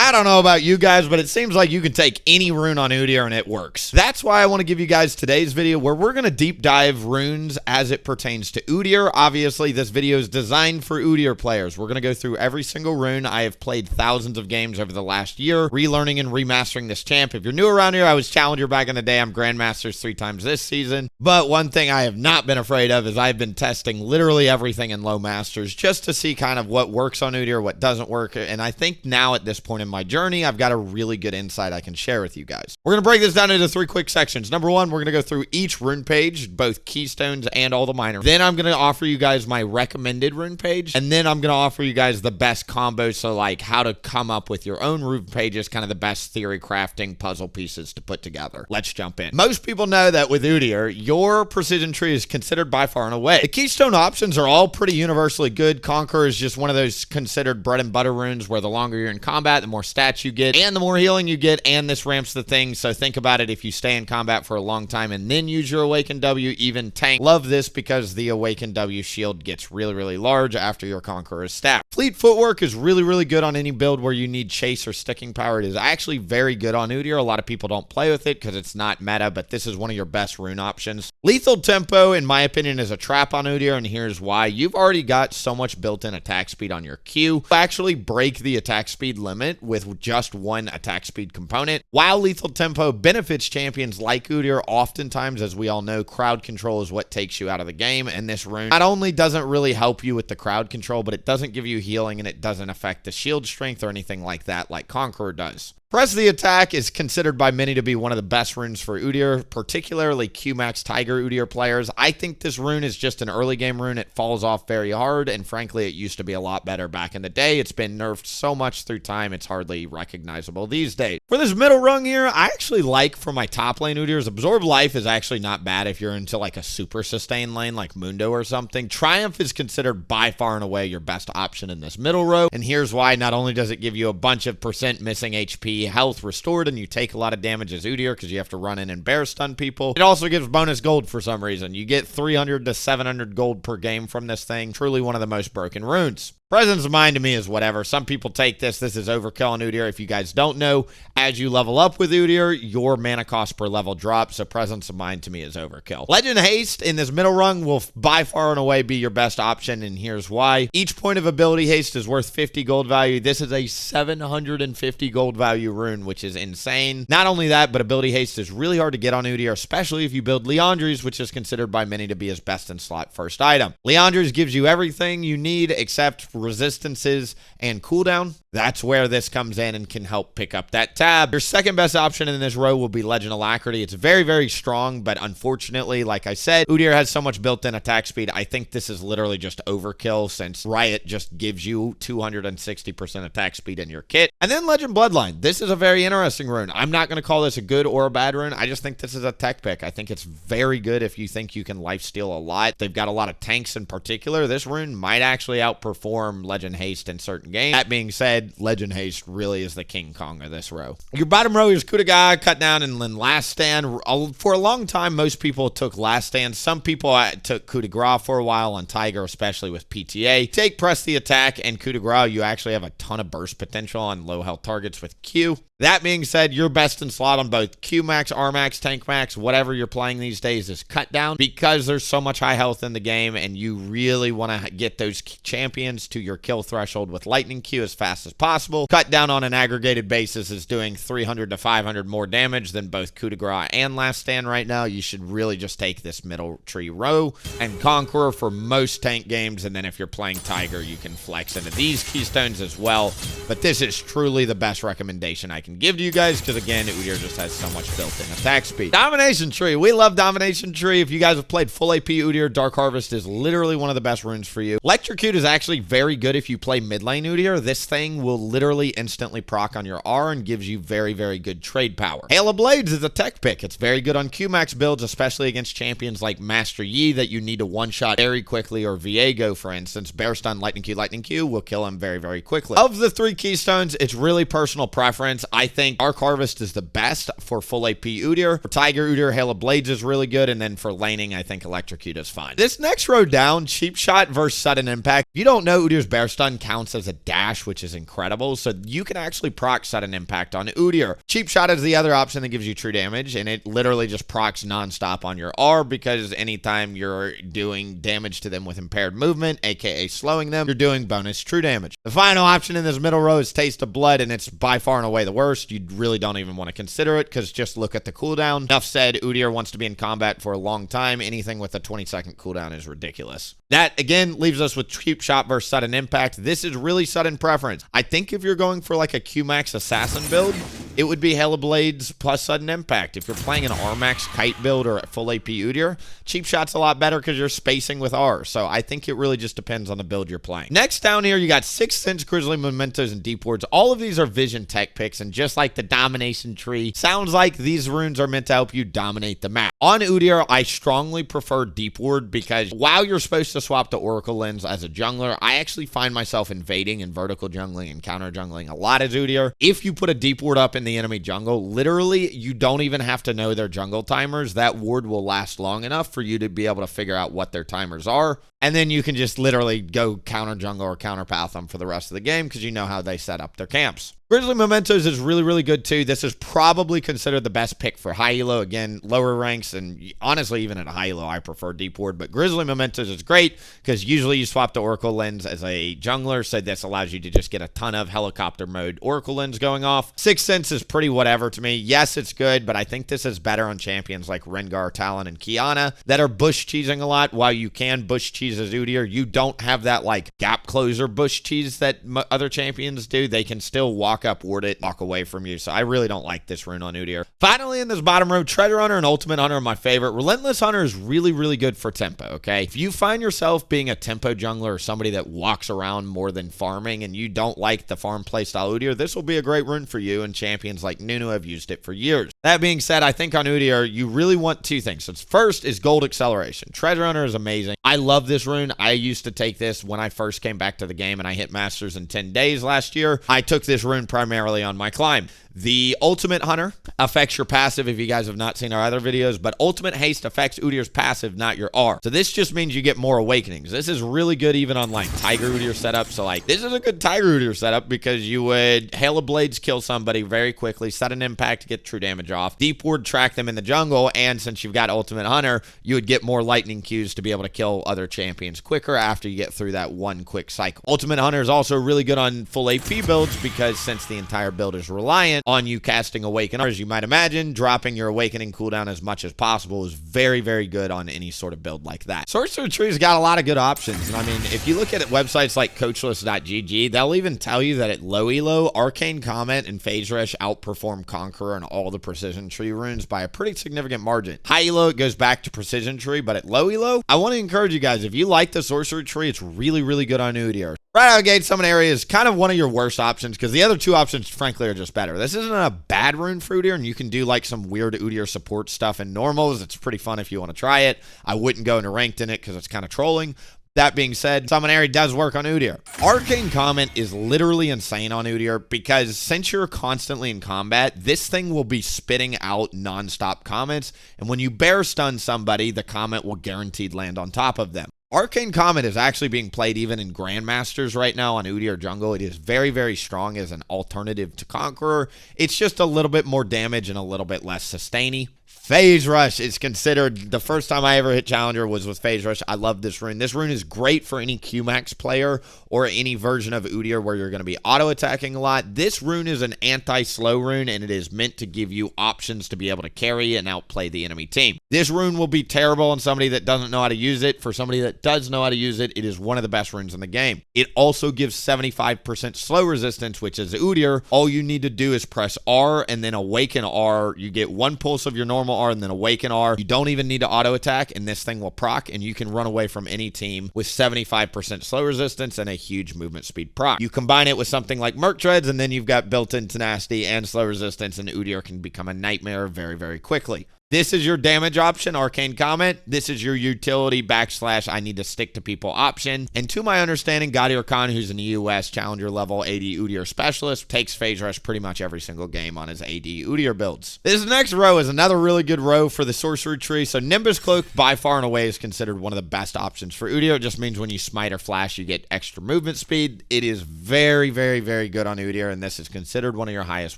I don't know about you guys, but it seems like you can take any rune on Udyr and it works. That's why I want to give you guys today's video where we're going to deep dive runes as it pertains to Udyr. Obviously, this video is designed for Udyr players. We're going to go through every single rune. I have played thousands of games over the last year, relearning and remastering this champ. If you're new around here, I was Challenger back in the day. I'm Grandmasters 3 times this season. But one thing I have not been afraid of is I've been testing literally everything in low masters just to see kind of what works on Udyr, what doesn't work. And I think now at this point in my journey, I've got a really good insight I can share with you guys. We're going to break this down into 3 quick sections. Number 1, we're going to go through each rune page, both keystones and all the minor. Then I'm going to offer you guys my recommended rune page. And then I'm going to offer you guys the best combos. So like how to come up with your own rune pages, kind of the best theory crafting puzzle pieces to put together. Let's jump in. Most people know that with Udyr, your precision tree is considered by far and away. The keystone options are all pretty universally good. Conqueror is just one of those considered bread and butter runes where the longer you're in combat, the more stats you get and the more healing you get, and this ramps the thing. So think about it, if you stay in combat for a long time and then use your Awakened W, even tank love this because the Awakened W shield gets really large after your Conqueror is stacked. Fleet Footwork is really good on any build where you need chase or sticking power. It is actually very good on Udyr. A lot of people don't play with it because it's not meta, but this is one of your best rune options. Lethal Tempo, in my opinion, is a trap on Udyr, and here's why. You've already got so much built-in attack speed on your Q. You actually break the attack speed limit with just one attack speed component. While Lethal Tempo benefits champions like Udyr, oftentimes, as we all know, crowd control is what takes you out of the game, and this rune not only doesn't really help you with the crowd control, but it doesn't give you healing, and it doesn't affect the shield strength or anything like that like Conqueror does. Press the Attack is considered by many to be one of the best runes for Udyr, particularly Qmax Tiger Udyr players. I think this rune is just an early game rune. It falls off very hard, and frankly, it used to be a lot better back in the day. It's been nerfed so much through time, it's hardly recognizable these days. For this middle rung here, I actually like for my top lane Udyrs, Absorb Life is actually not bad if you're into like a super sustain lane like Mundo or something. Triumph is considered by far and away your best option in this middle row, and here's why. Not only does it give you a bunch of % missing HP, health restored, and you take a lot of damage as Udyr because you have to run in and bear stun people. It also gives bonus gold for some reason. You get 300 to 700 gold per game from this thing. Truly one of the most broken runes. Presence of Mind to me is whatever. Some people take this. This is overkill on Udyr. If you guys don't know, as you level up with Udyr, your mana cost per level drops, so Presence of Mind to me is overkill. Legend Haste in this middle rung will by far and away be your best option, and here's why. Each point of ability haste is worth 50 gold value. This is a 750 gold value rune, which is insane. Not only that, but ability haste is really hard to get on Udyr, especially if you build Liandry's, which is considered by many to be his best in slot first item. Liandry's gives you everything you need except resistances and cooldown. That's where this comes in and can help pick up that tab. Your second best option in this row will be Legend Alacrity. It's very strong, but unfortunately, like I said, Udyr has so much built-in attack speed. I think this is literally just overkill since Riot just gives you 260% attack speed in your kit. And then Legend Bloodline. This is a very interesting rune. I'm not going to call this a good or a bad rune. I just think this is a tech pick. I think it's very good if you think you can lifesteal a lot. They've got a lot of tanks in particular. This rune might actually outperform Legend Haste in certain games. That being said, Legend Haste really is the King Kong of this row. Your bottom row is Coup de Grace, Cut Down, and then Last Stand. For a long time, most people took Last Stand. Some people took Coup de Grace for a while on Tiger, especially with PTA. Take Press the Attack and Coup de Grace, you actually have a ton of burst potential on low health targets with Q. That being said, your best in slot on both Qmax, Rmax, Tank Max, whatever you're playing these days is Cut Down because there's so much high health in the game and you really want to get those champions to your kill threshold with Lightning Q as fast as possible. Cut Down on an aggregated basis is doing 300 to 500 more damage than both Coup de Grace and Last Stand right now. You should really just take this middle tree row and Conqueror for most tank games, and then if you're playing Tiger, you can flex into these keystones as well. But this is truly the best recommendation I can give to you guys because, again, Udyr just has so much built-in attack speed. Domination Tree. We love Domination Tree. If you guys have played full AP Udyr, Dark Harvest is literally one of the best runes for you. Electrocute is actually very good if you play mid lane Udyr. This thing will literally instantly proc on your R and gives you very good trade power. Hail of Blades is a tech pick. It's very good on Qmax builds, especially against champions like Master Yi that you need to one-shot very quickly, or Viego, for instance. Bear Stun, Lightning Q will kill him very quickly. Of the 3 keystones, it's really personal preference. I think Dark Harvest is the best for full AP Udyr. For Tiger Udyr, Hail of Blades is really good, and then for laning, I think Electrocute is fine. This next row down, Cheap Shot versus Sudden Impact. If you don't know, Udyr Udyr's Bear Stun counts as a dash, which is incredible, so you can actually proc Sudden Impact on Udyr. Cheap Shot is the other option that gives you true damage, and it literally just procs nonstop on your R, because anytime you're doing damage to them with impaired movement, aka slowing them, you're doing bonus true damage. The final option in this middle row is Taste of Blood, and it's by far and away the worst. You really don't even want to consider it, because just look at the cooldown. Enough said, Udyr wants to be in combat for a long time. Anything with a 20-second cooldown is ridiculous. That, again, leaves us with Cheap Shot versus Sudden Impact. This is really sudden preference. I think if you're going for like a Q-Max Assassin build, it would be Hella Blades plus Sudden Impact. If you're playing an R-Max Kite build or full AP Udyr, Cheap Shot's a lot better because you're spacing with R. So I think it really just depends on the build you're playing. Next down here, you got Sixth Sense, Grizzly Mementos, and Deep Wards. All of these are vision tech picks, and just like the Domination tree, sounds like these runes are meant to help you dominate the map. On Udyr, I strongly prefer Deep Ward because while you're supposed to swap to Oracle Lens as a jungler, I actually find myself invading and vertical jungling and counter jungling a lot as Udyr. If you put a Deep Ward up in the enemy jungle, literally you don't even have to know their jungle timers. That ward will last long enough for you to be able to figure out what their timers are, and then you can just literally go counter jungle or counter path them for the rest of the game because you know how they set up their camps. Grizzly Mementos is really, really good too. This is probably considered the best pick for high elo. Again, lower ranks, and honestly, even at high elo, I prefer Deep Ward. But Grizzly Mementos is great because usually you swap to Oracle Lens as a jungler, so this allows you to just get a ton of helicopter mode Oracle Lens going off. Sixth Sense is pretty whatever to me. Yes, it's good, but I think this is better on champions like Rengar, Talon, and Kiana that are bush cheesing a lot. While you can bush cheese as Udyr, you don't have that like gap closer bush cheese that other champions do. They can still walk up, ward it, walk away from you. So I really don't like this rune on Udyr. Finally, in this bottom row, Treasure Hunter and Ultimate Hunter are my favorite. Relentless Hunter is really, really good for tempo, okay? If you find yourself being a tempo jungler or somebody that walks around more than farming and you don't like the farm playstyle Udyr, this will be a great rune for you, and champions like Nunu have used it for years. That being said, I think on Udyr, you really want two things. So first is gold acceleration. Treasure Hunter is amazing. I love this rune. I used to take this when I first came back to the game and I hit Masters in 10 days last year. I took this rune primarily on my climb. The Ultimate Hunter affects your passive if you guys have not seen our other videos, but Ultimate Haste affects Udyr's passive, not your R. So this just means you get more awakenings. This is really good even on like Tiger Udyr setup. So like this is a good Tiger Udyr setup because you would Hail of Blades kill somebody very quickly, Sudden Impact to get true damage off, Deep Ward track them in the jungle, and since you've got Ultimate Hunter, you would get more lightning Qs to be able to kill other champions quicker after you get through that one quick cycle. Ultimate Hunter is also really good on full AP builds because since the entire build is reliant on you casting Awaken, as you might imagine, dropping your Awakening cooldown as much as possible is very, very good on any sort of build like that. Sorcery Tree's got a lot of good options, and I mean, if you look at websites like coachless.gg, they'll even tell you that at low elo, Arcane Comet and Phase Rush outperform Conqueror and all the Precision Tree runes by a pretty significant margin. High elo, it goes back to Precision Tree, but at low elo, I want to encourage you guys, if you like the Sorcery Tree, it's really, really good on Udyr. Right out of the gate, Summon Aery is kind of one of your worst options because the other two options, frankly, are just better. This isn't a bad rune for Udyr, and you can do like some weird Udyr support stuff in normals. It's pretty fun if you want to try it. I wouldn't go into ranked in it because it's kind of trolling. That being said, Summon Aery does work on Udyr. Arcane Comet is literally insane on Udyr because since you're constantly in combat, this thing will be spitting out non-stop comments, and when you bear stun somebody, the comment will guaranteed land on top of them. Arcane Comet is actually being played even in Grandmasters right now on Udyr Jungle. It is very, very strong as an alternative to Conqueror. It's just a little bit more damage and a little bit less sustainy. Phase Rush is considered, the first time I ever hit Challenger was with Phase Rush. I love this rune. This rune is great for any Q-Max player or any version of Udyr where you're going to be auto-attacking a lot. This rune is an anti-slow rune, and it is meant to give you options to be able to carry and outplay the enemy team. This rune will be terrible on somebody that doesn't know how to use it. For somebody that does know how to use it, it is one of the best runes in the game. It also gives 75% slow resistance, which is Udyr. All you need to do is press R and then Awaken R. You get one pulse of your normal R and then Awaken R. You don't even need to auto attack, and this thing will proc, and you can run away from any team with 75% slow resistance and a huge movement speed proc. You combine it with something like Merc Treads, and then you've got built-in tenacity and slow resistance, and Udyr can become a nightmare very, very quickly. This is your damage option, Arcane Comet. This is your utility / I need to stick to people option. And to my understanding, Udyr Khan, who's an EUS Challenger level AD Udyr specialist, takes Phase Rush pretty much every single game on his AD Udyr builds. This next row is another really good row for the sorcery tree. So Nimbus Cloak by far and away is considered one of the best options for Udyr. It just means when you smite or flash, you get extra movement speed. It is very, very, very good on Udyr, and this is considered one of your highest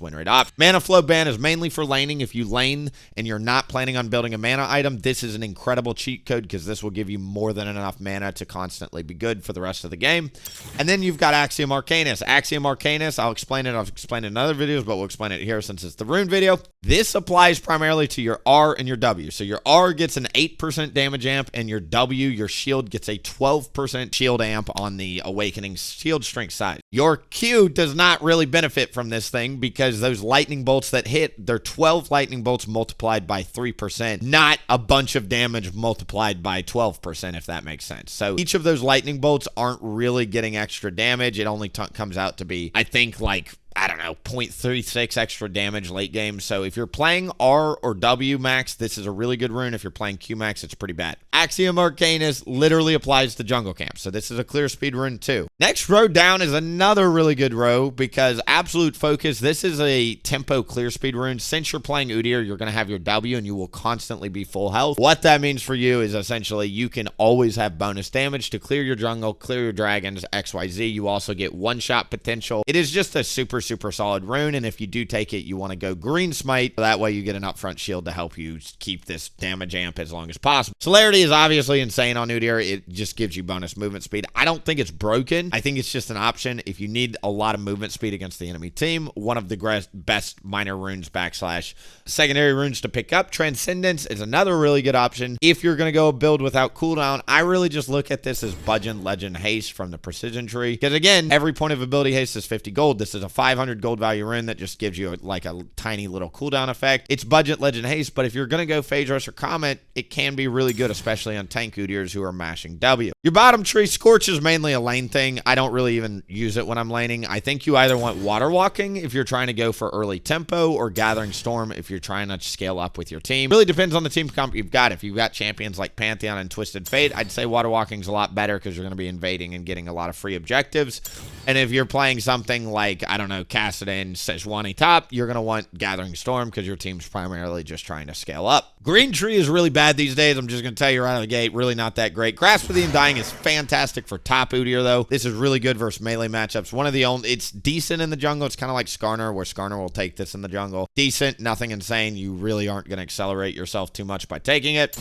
win rate options. Mana Flow ban is mainly for laning. If you lane and you're not planning on building a mana item, this is an incredible cheat code because this will give you more than enough mana to constantly be good for the rest of the game. And then you've got Axiom Arcanus. Axiom Arcanus, I've explained it in other videos, but we'll explain it here since it's the rune video. This applies primarily to your R and your W. So your R gets an 8% damage amp, and your W, your shield, gets a 12% shield amp on the Awakening shield strength side. Your Q does not really benefit from this thing because those lightning bolts that hit, they're 12 lightning bolts multiplied by 3%, not a bunch of damage multiplied by 12%, if that makes sense. So each of those lightning bolts aren't really getting extra damage. It only comes out to be, I think, like, I don't know, 0.36 extra damage late game. So if you're playing R or W max, this is a really good rune. If you're playing Q max, it's pretty bad. Axiom Arcanus literally applies to jungle camp. So this is a clear speed rune too. Next row down is another really good row because Absolute Focus, this is a tempo clear speed rune. Since you're playing Udyr, you're going to have your W and you will constantly be full health. What that means for you is essentially you can always have bonus damage to clear your jungle, clear your dragons, XYZ. You also get one-shot potential. It is just a super solid rune, and if you do take it, you want to go green smite. That way you get an upfront shield to help you keep this damage amp as long as possible. Celerity is obviously insane on Udyr. It just gives you bonus movement speed. I don't think it's broken. I think it's just an option. If you need a lot of movement speed against the enemy team, one of the best minor runes / secondary runes to pick up. Transcendence is another really good option. If you're going to go build without cooldown, I really just look at this as Budgeon Legend Haste from the Precision Tree. Because again, every point of ability haste is 50 gold. This is a 500 gold value rune that just gives you like a tiny little cooldown effect. It's budget Legend Haste, but if you're going to go Phase Rush or Comet, it can be really good, especially on tank Udyrs who are mashing W. Your bottom tree, Scorch, is mainly a lane thing. I don't really even use it when I'm laning. I think you either want Water Walking if you're trying to go for early tempo, or Gathering Storm if you're trying to scale up with your team. Really depends on the team comp you've got. If you've got champions like Pantheon and Twisted Fate, I'd say Water Walking's a lot better because you're going to be invading and getting a lot of free objectives. And if you're playing something like, I don't know, Kassadin, Sejuani top, you're going to want Gathering Storm because your team's primarily just trying to scale up. Green Tree is really bad these days. I'm just going to tell you right out of the gate, really not that great. Grasp of the Undying is fantastic for top Udyr, though. This is really good versus melee matchups. One of the only, it's decent in the jungle. It's kind of like Skarner, where Skarner will take this in the jungle. Decent, nothing insane. You really aren't going to accelerate yourself too much by taking it.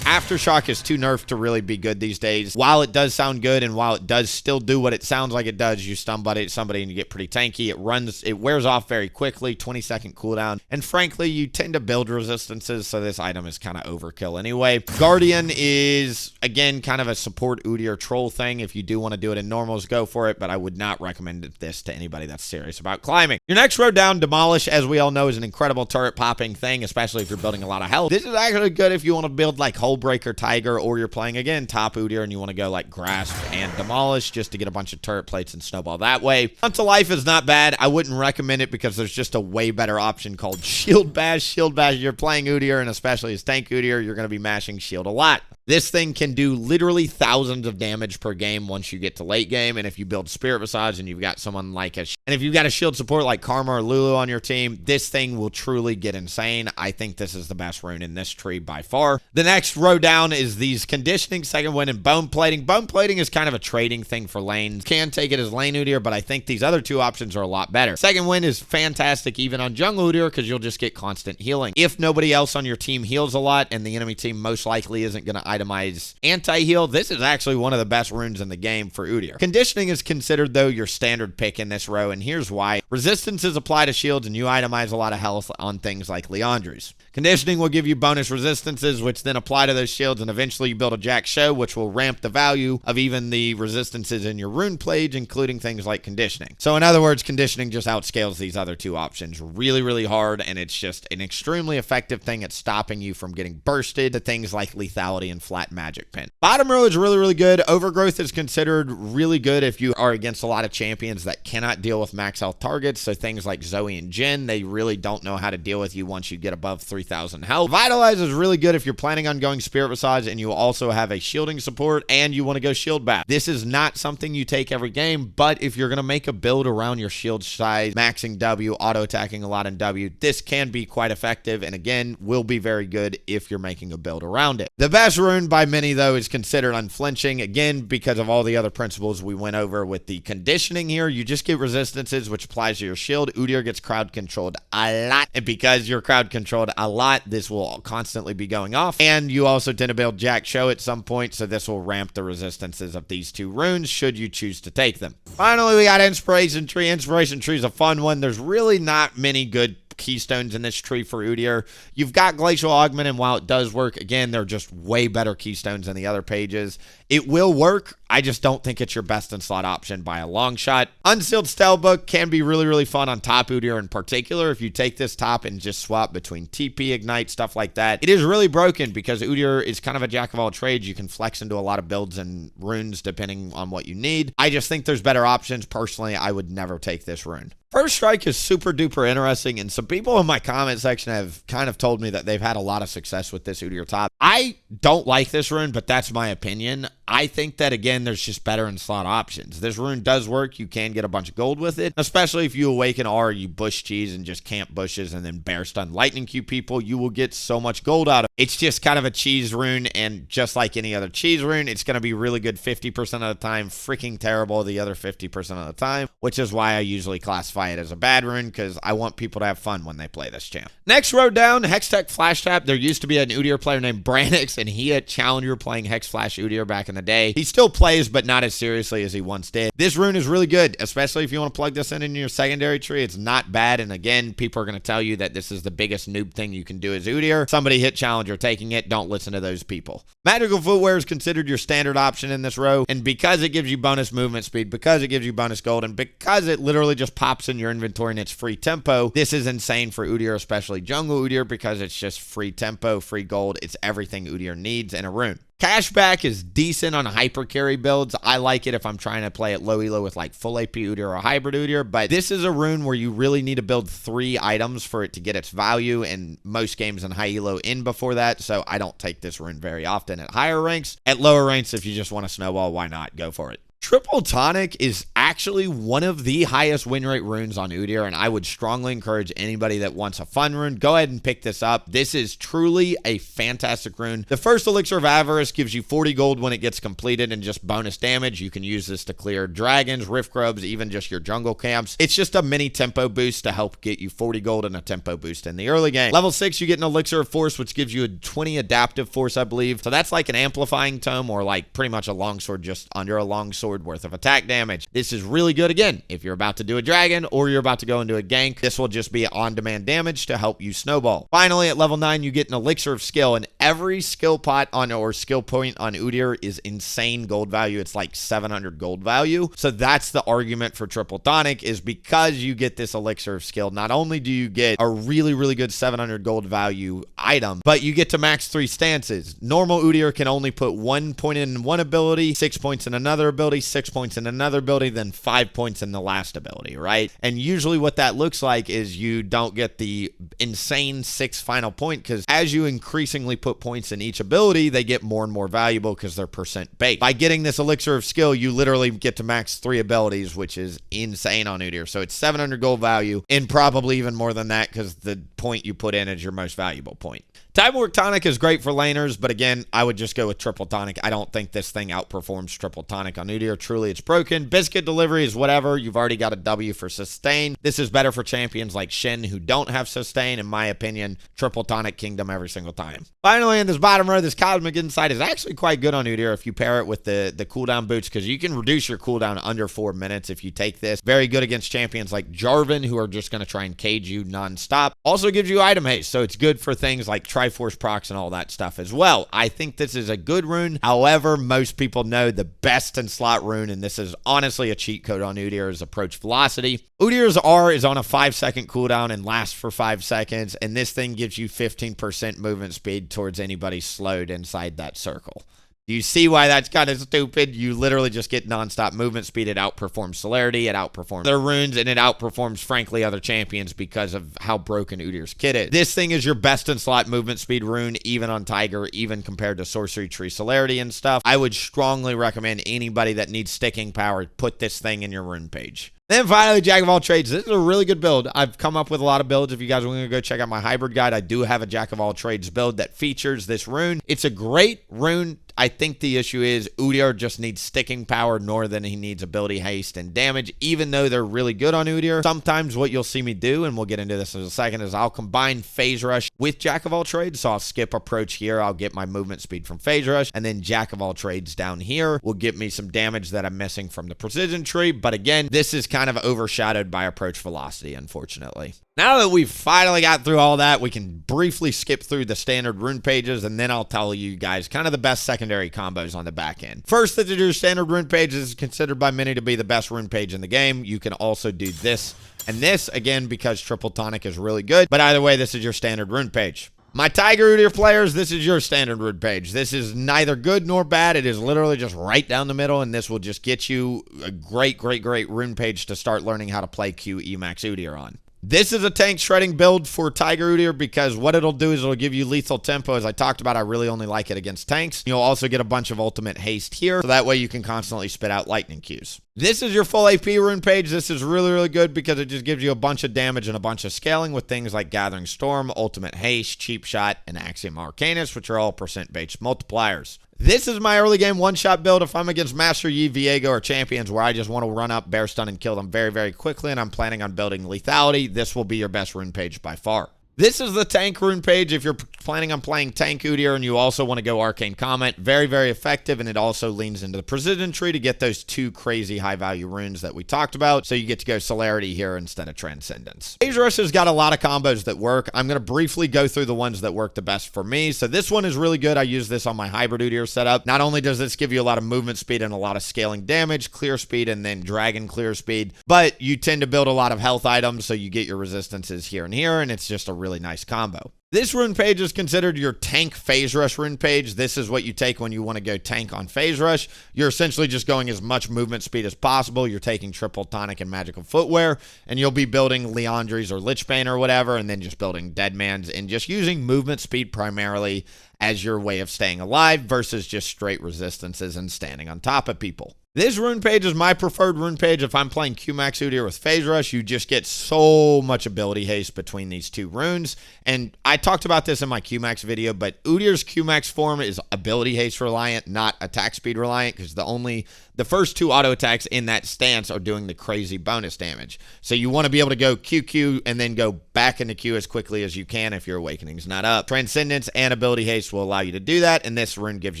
Aftershock is too nerfed to really be good these days. While it does sound good, and while it does still do what it sounds like it does, you stun somebody and you get pretty tanky. It wears off very quickly, 20-second cooldown, and frankly, you tend to build resistances, so this item is kind of overkill anyway. Guardian is, again, kind of a support Udyr troll thing. If you do want to do it in normals, go for it, but I would not recommend this to anybody that's serious about climbing. Your next row down, Demolish, as we all know, is an incredible turret popping thing, especially if you're building a lot of health. This is actually good if you want to build like Hullbreaker Tiger, or you're playing, again, top Udyr and you want to go like Grasp and Demolish just to get a bunch of turret plates and snowball that way. Hunt to Life is not bad. I wouldn't recommend it because there's just a way better option called Shield Bash. Shield Bash, you're playing Udyr, and especially as tank Udyr, you're going to be mashing shield a lot. This thing can do literally thousands of damage per game once you get to late game, and if you build Spirit Visage and you've got someone like and if you've got a shield support like Karma or Lulu on your team, this thing will truly get insane. I think this is the best rune in this tree by far. The next row down is these Conditioning, Second Wind, and Bone Plating. Bone Plating is kind of a trading thing for lanes. Can take it as lane Udyr, but I think these other two options are a lot better. Second Wind is fantastic even on jungle Udyr because you'll just get constant healing. If nobody else on your team heals a lot and the enemy team most likely isn't going to itemize anti-heal, this is actually one of the best runes in the game for Udyr. Conditioning is considered, though, your standard pick in this row, and here's why. Resistances apply to shields, and you itemize a lot of health on things like Leandre's. Conditioning will give you bonus resistances, which then apply to those shields, and eventually you build a Jack Show, which will ramp the value of even the resistances in your rune page, including things like Conditioning. So in other words, Conditioning just outscales these other two options really, really hard, and it's just an extremely effective thing at stopping you from getting bursted to things like lethality and flat magic pin. Bottom row is really, really good. Overgrowth is considered really good if you are against a lot of champions that cannot deal with max health targets. So things like Zoe and Jin, they really don't know how to deal with you once you get above 3,000 health. Vitalize is really good if you're planning on going Spirit Visage and you also have a shielding support and you want to go Shield Bath. This is not something you take every game, but if you're going to make a build around your shield size, maxing W, auto-attacking a lot in W, this can be quite effective and again, will be very good if you're making a build around it. The best rune by many though is considered Unflinching, again, because of all the other principles we went over with the conditioning here. You just get resistances, which applies to your shield. Udyr gets crowd controlled a lot, and because you're crowd controlled a lot, this will constantly be going off, and you also tend to build Jack Show at some point, so this will ramp the resistances of these two runes should you choose to take them. Finally, we got Inspiration Tree. Inspiration Tree is a fun one. There's really not many good keystones in this tree for Udyr. You've got Glacial Augment, and while it does work, again, they're just way better keystones than the other pages. It will work. I just don't think it's your best in slot option by a long shot. Unsealed Spellbook can be really, really fun on top Udyr in particular. If you take this top and just swap between TP, Ignite, stuff like that, it is really broken because Udyr is kind of a jack of all trades. You can flex into a lot of builds and runes depending on what you need. I just think there's better options. Personally, I would never take this rune. First Strike is super duper interesting, and some people in my comment section have kind of told me that they've had a lot of success with this Udyr top. I don't like this rune, but that's my opinion. I think that, again, there's just better in slot options. This rune does work. You can get a bunch of gold with it, especially if you awaken R, you bush cheese and just camp bushes and then bear stun lightning Q people. You will get so much gold out of it. It's just kind of a cheese rune, and just like any other cheese rune, it's going to be really good 50% of the time, freaking terrible the other 50% of the time, which is why I usually classify it as a bad rune, because I want people to have fun when they play this champ. Next row down, Hextech Flash Tap. There used to be an Udyr player named Branix, and he had Challenger playing Hex Flash Udyr back in the day. He still plays, but not as seriously as he once did. This rune is really good, especially if you want to plug this in your secondary tree. It's not bad, and again, people are going to tell you that this is the biggest noob thing you can do as Udyr. Somebody hit Challenger taking it. Don't listen to those people. Magical Footwear is considered your standard option in this row, and because it gives you bonus movement speed, because it gives you bonus gold, and because it literally just pops in your inventory and it's free tempo, this is insane for Udyr, especially jungle Udyr, because it's just free tempo, free gold. It's everything Udyr needs in a rune. Cashback is decent on hyper carry builds. I like it if I'm trying to play at low elo with like full AP Udyr or hybrid Udyr, but this is a rune where you really need to build 3 items for it to get its value, and most games in high elo in before that, so I don't take this rune very often at higher ranks. At lower ranks, if you just want to snowball, why not? Go for it. Triple Tonic is actually one of the highest win rate runes on Udyr, and I would strongly encourage anybody that wants a fun rune, go ahead and pick this up. This is truly a fantastic rune. The first Elixir of Avarice gives you 40 gold when it gets completed and just bonus damage. You can use this to clear dragons, rift grubs, even just your jungle camps. It's just a mini tempo boost to help get you 40 gold and a tempo boost in the early game. Level 6, you get an Elixir of Force, which gives you a 20 adaptive force, I believe. So that's like an amplifying tome, or like pretty much a longsword just under a longsword worth of attack damage. This is really good again if you're about to do a dragon or you're about to go into a gank. This will just be on-demand damage to help you snowball. Finally, at level 9, you get an Elixir of Skill, and every skill pot on or skill point on Udyr is insane gold value. It's like 700 gold value. So that's the argument for Triple Tonic, is because you get this Elixir of Skill, not only do you get a really, really good 700 gold value item, but you get to max 3 stances. Normal Udyr can only put 1 point in one ability, 6 points in another ability, 6 points in another ability, then 5 points in the last ability, right? And usually what that looks like is you don't get the insane 6 final point, because as you increasingly put points in each ability, they get more and more valuable because they're percent based. By getting this Elixir of Skill, you literally get to max 3 abilities, which is insane on Udyr. So it's 700 gold value, and probably even more than that because the point you put in is your most valuable point. Timework Tonic is great for laners, but again, I would just go with Triple Tonic. I don't think this thing outperforms Triple Tonic on Udyr. Truly, it's broken. Biscuit Delivery is whatever. You've already got a W for Sustain. This is better for champions like Shin who don't have Sustain. In my opinion, Triple Tonic Kingdom every single time. Finally, in this bottom row, this Cosmic Insight is actually quite good on Udyr if you pair it with the cooldown boots, because you can reduce your cooldown under 4 minutes if you take this. Very good against champions like Jarvan, who are just going to try and cage you nonstop. Also gives you item haste, so it's good for things like Triforce procs and all that stuff as well. I think this is a good rune. However, most people know the best in slot rune, and this is honestly a cheat code on Udyr, is approach velocity. Udyr's R is on a 5-second cooldown and lasts for 5 seconds, and this thing gives you 15% movement speed towards anybody slowed inside that circle. You see why that's kind of stupid? You literally just get nonstop movement speed. It outperforms Celerity, it outperforms other runes, and it outperforms, frankly, other champions because of how broken Udyr's kit is. This thing is your best in slot movement speed rune, even on Tiger, even compared to Sorcery Tree Celerity and stuff. I would strongly recommend anybody that needs sticking power, put this thing in your rune page. Then finally, Jack of all trades. This is a really good build. I've come up with a lot of builds. If you guys want to go check out my hybrid guide, I do have a Jack of all trades build that features this rune. It's a great rune. I think the issue is Udyr just needs sticking power more than he needs ability haste and damage, even though they're really good on Udyr. Sometimes what you'll see me do, and we'll get into this in a second, is I'll combine Phase Rush with Jack of all trades. So I'll skip approach here. I'll get my movement speed from Phase Rush, and then Jack of all trades down here will give me some damage that I'm missing from the precision tree. But again, this is kind of overshadowed by approach velocity, unfortunately. Now that we've finally got through all that, we can briefly skip through the standard rune pages, and then I'll tell you guys kind of the best secondary combos on the back end. First, the Udyr standard rune page is considered by many to be the best rune page in the game. You can also do this and this, again, because triple tonic is really good. But either way, this is your standard rune page. My Tiger Udyr players, this is your standard rune page. This is neither good nor bad. It is literally just right down the middle, and this will just get you a great rune page to start learning how to play Q Emax Udyr on. This is a tank shredding build for Tiger Udyr because what it'll do is it'll give you lethal tempo. As I talked about, I really only like it against tanks. You'll also get a bunch of ultimate haste here, so that way you can constantly spit out lightning Qs. This is your full AP rune page. This is really good because it just gives you a bunch of damage and a bunch of scaling with things like Gathering Storm, Ultimate Haste, Cheap Shot, and Axiom Arcanus, which are all percent-based multipliers. This is my early game one-shot build if I'm against Master Yi, Viego, or champions where I just want to run up, bear stun, and kill them very quickly, and I'm planning on building lethality. This will be your best rune page by far. This is the tank rune page if you're planning on playing tank Udyr and you also want to go Arcane Comet. Very effective, and it also leans into the precision tree to get those two crazy high-value runes that we talked about, so you get to go Celerity here instead of Transcendence. Phase Rush has got a lot of combos that work. I'm going to briefly go through the ones that work the best for me. So this one is really good. I use this on my hybrid Udyr setup. Not only does this give you a lot of movement speed and a lot of scaling damage, clear speed, and then dragon clear speed, but you tend to build a lot of health items, so you get your resistances here and here, and it's just a really nice combo. This rune page is considered your tank Phase Rush rune page. This is what you take when you want to go tank on Phase Rush. You're essentially just going as much movement speed as possible. You're taking triple tonic and magical footwear, and you'll be building Leandries or Lichbane or whatever, and then just building Deadmans and just using movement speed primarily as your way of staying alive versus just straight resistances and standing on top of people. This rune page is my preferred rune page. If I'm playing Qmax Udyr with Phase Rush, you just get so much ability haste between these two runes. And I talked about this in my Qmax video, but Udyr's Qmax form is ability haste reliant, not attack speed reliant, because the first two auto attacks in that stance are doing the crazy bonus damage. So you want to be able to go QQ and then go back into Q as quickly as you can if your Awakening's not up. Transcendence and ability haste will allow you to do that, and this rune gives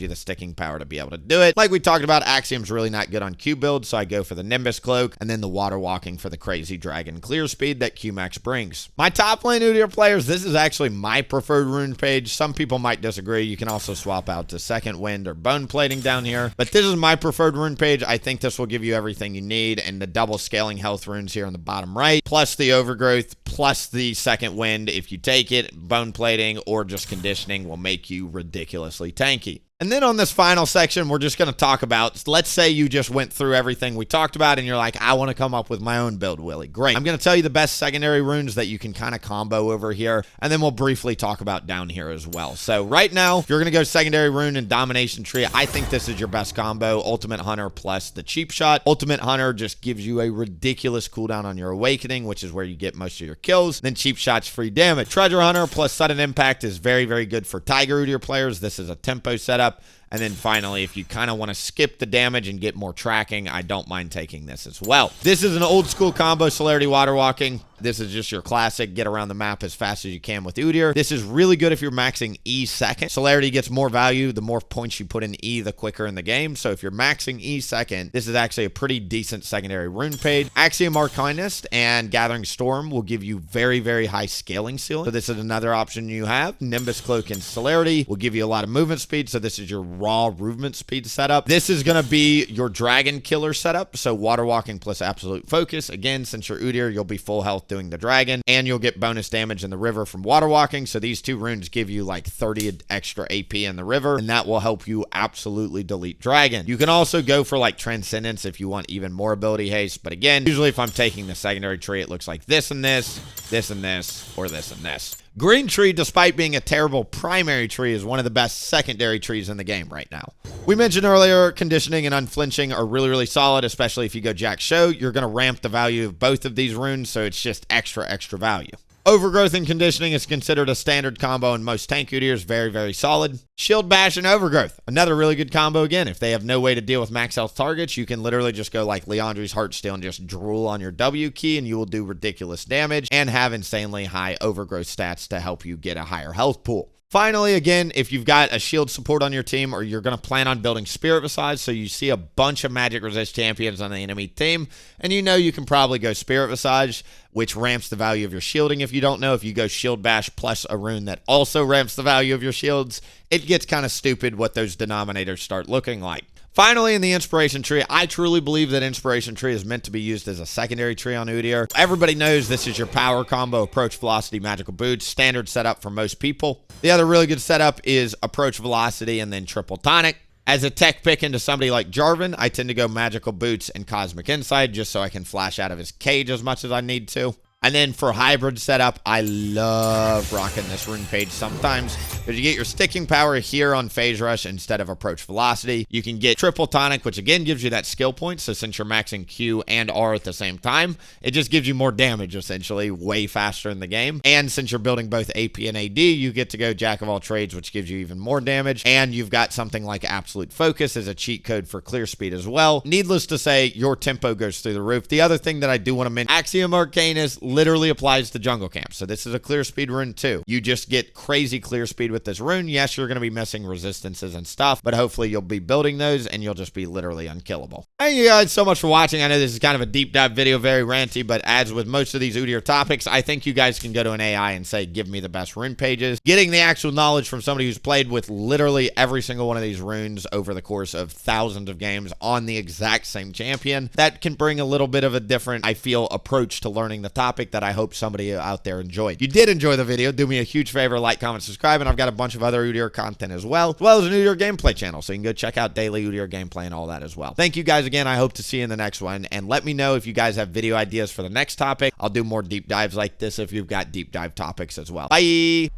you the sticking power to be able to do it. Like we talked about, Axiom's really not good on Q build, so I go for the Nimbus Cloak and then the Water Walking for the crazy dragon clear speed that Qmax brings. My top lane Udyr players, this is actually my preferred rune page. Some people might disagree. You can also swap out to Second Wind or Bone Plating down here, but this is my preferred rune page. I think this will give you everything you need, and the double scaling health runes here on the bottom right, plus the Overgrowth, plus the Second Wind, if you take it, Bone Plating, or just Conditioning will make you ridiculously tanky. And then on this final section, we're just going to talk about, let's say you just went through everything we talked about and you're like, I want to come up with my own build, Willie. Great. I'm going to tell you the best secondary runes that you can kind of combo over here, and then we'll briefly talk about down here as well. So right now, if you're going to go secondary rune and Domination Tree, I think this is your best combo, Ultimate Hunter plus the Cheap Shot. Ultimate Hunter just gives you a ridiculous cooldown on your Awakening, which is where you get most of your kills. Then Cheap Shot's free damage. Treasure Hunter plus Sudden Impact is very good for Tiger Udyr players. This is a tempo setup. And then finally, if you kind of want to skip the damage and get more tracking, I don't mind taking this as well. This is an old school combo, Celerity Water Walking. This is just your classic, get around the map as fast as you can with Udyr. This is really good if you're maxing E second. Celerity gets more value. The more points you put in E, the quicker in the game. So if you're maxing E second, this is actually a pretty decent secondary rune page. Axiom Arcanist and Gathering Storm will give you very, very high scaling ceiling. So this is another option you have. Nimbus Cloak and Celerity will give you a lot of movement speed. So this is your raw movement speed setup. This is going to be your Dragon Killer setup. So Water Walking plus Absolute Focus. Again, since you're Udyr, you'll be full health doing the dragon, and you'll get bonus damage in the river from water walking. So these two runes give you like 30 extra AP in the river, and that will help you absolutely delete dragon. You can also go for like Transcendence if you want even more ability haste, but again, usually if I'm taking the secondary tree, it looks like this and this, this and this, or this and this. Green Tree, despite being a terrible primary tree, is one of the best secondary trees in the game right now. We mentioned earlier, Conditioning and Unflinching are really, really solid, especially if you go Jack Show. You're going to ramp the value of both of these runes, so it's just extra value. Overgrowth and Conditioning is considered a standard combo in most tank Udyrs. Very, very solid. Shield Bash and Overgrowth, another really good combo again. If they have no way to deal with max health targets, you can literally just go like Leandri's Heartsteel and just drool on your W key, and you will do ridiculous damage and have insanely high Overgrowth stats to help you get a higher health pool. Finally, again, if you've got a shield support on your team, or you're going to plan on building Spirit Visage, so you see a bunch of magic resist champions on the enemy team, and you know you can probably go Spirit Visage, which ramps the value of your shielding. If you don't know, if you go Shield Bash plus a rune that also ramps the value of your shields, it gets kind of stupid what those denominators start looking like. Finally, in the Inspiration Tree, I truly believe that Inspiration Tree is meant to be used as a secondary tree on Udyr. Everybody knows this is your power combo, Approach Velocity, Magical Boots, standard setup for most people. The other really good setup is Approach Velocity and then Triple Tonic. As a tech pick into somebody like Jarvan, I tend to go Magical Boots and Cosmic Insight just so I can flash out of his cage as much as I need to. And then for hybrid setup, I love rocking this rune page sometimes because you get your sticking power here on Phase Rush instead of Approach Velocity. You can get Triple Tonic, which again gives you that skill point. So since you're maxing Q and R at the same time, it just gives you more damage essentially way faster in the game. And since you're building both AP and AD, you get to go Jack of all trades, which gives you even more damage. And you've got something like Absolute Focus as a cheat code for clear speed as well. Needless to say, your tempo goes through the roof. The other thing that I do want to mention, Axiom Arcanist literally applies to jungle camp. So this is a clear speed rune too. You just get crazy clear speed with this rune. Yes, you're going to be missing resistances and stuff, but hopefully you'll be building those and you'll just be literally unkillable. Thank you guys so much for watching. I know this is kind of a deep dive video, very ranty, but as with most of these Udyr topics, I think you guys can go to an AI and say, give me the best rune pages. Getting the actual knowledge from somebody who's played with literally every single one of these runes over the course of thousands of games on the exact same champion, that can bring a little bit of a different, I feel, approach to learning the topic that I hope somebody out there enjoyed. If you did enjoy the video, do me a huge favor, like, comment, subscribe, and I've got a bunch of other Udyr content as well as an Udyr gameplay channel, so you can go check out daily Udyr gameplay and all that as well. Thank you guys again. I hope to see you in the next one, and let me know if you guys have video ideas for the next topic. I'll do more deep dives like this if you've got deep dive topics as well. Bye!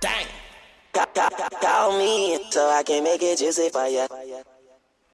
Dang! Call me so I can make it juicy for ya.